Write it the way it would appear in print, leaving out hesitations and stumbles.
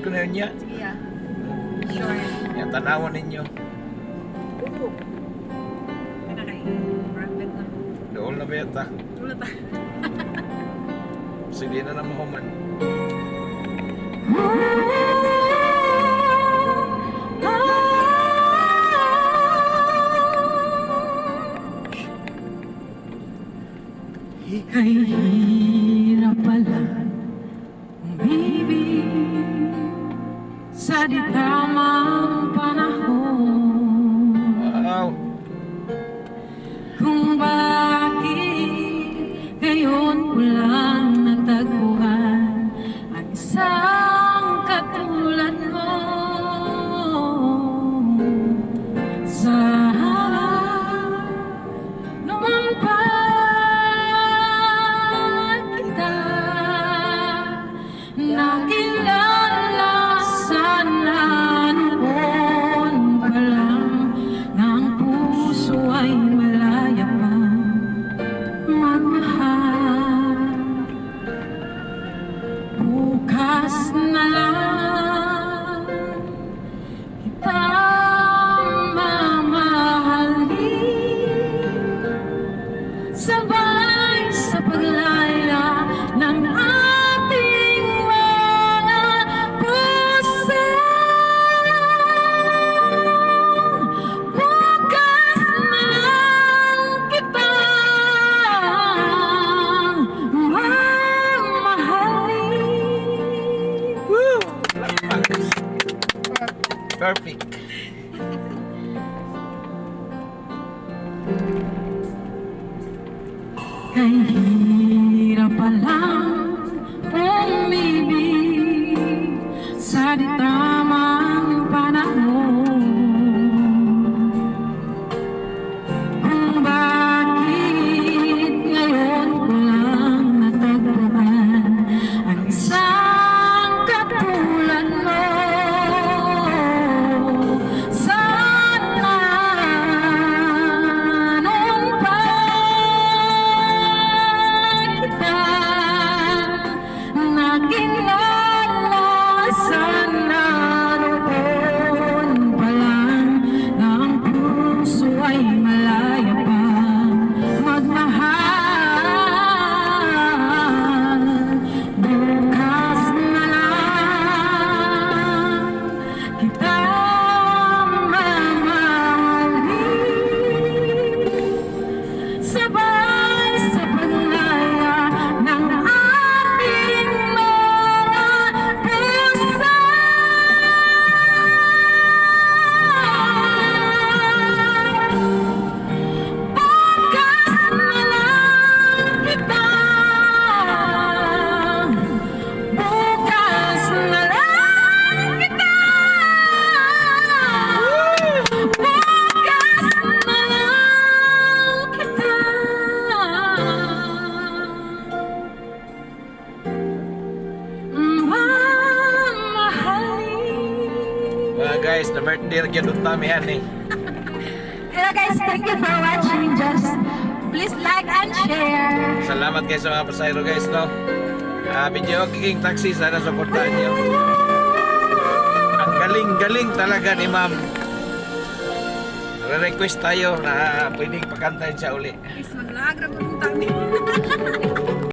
ko na yun niya. Sige ya. Sure. Yan, tanawan ninyo. Ano kayo? Private na. Doon na ba yata? Wala pa. Sige na naman human. Ika'y hirap pala umibig sa di tamang panahon. Wow! Kung bakit ngayon ko lang natagpuan ang isang katulad mo. Sana noon pa kita nakilala, sana noon pa lang ng puso ay malaya pang magmahal. Bukas na lang kita mamahalin, sabay sa paglaya ng ating mga puso. Bukas na lang kita mamahalin. Woo! Perfect. Kay hirap palang umibig sa di tamang panahon. Kung bakit ngayon ko lang natagpuan ang isang katulad mo. Sana noon pa kita nakilala, sana noon pa lang ng puso ay malaya pang magmahal. Bukas na lang kita mamahalin, sabay sa paglaya ng ating mga puso. Bukas na lang kita, bukas na lang kita, bukas na lang kita mamahalin. Mga guys, na birthday rin yun kami yan eh. Hello guys, thank you for watching. Just please like and share. Salamat guys sa mga pasayro guys, no? Video King Taxi, sana supportahan nyo. Ang galing-galing talaga ni ma'am. Re-request tayo na pwedeng pakantahin siya uli. Please mag-lag, ragunong tabi.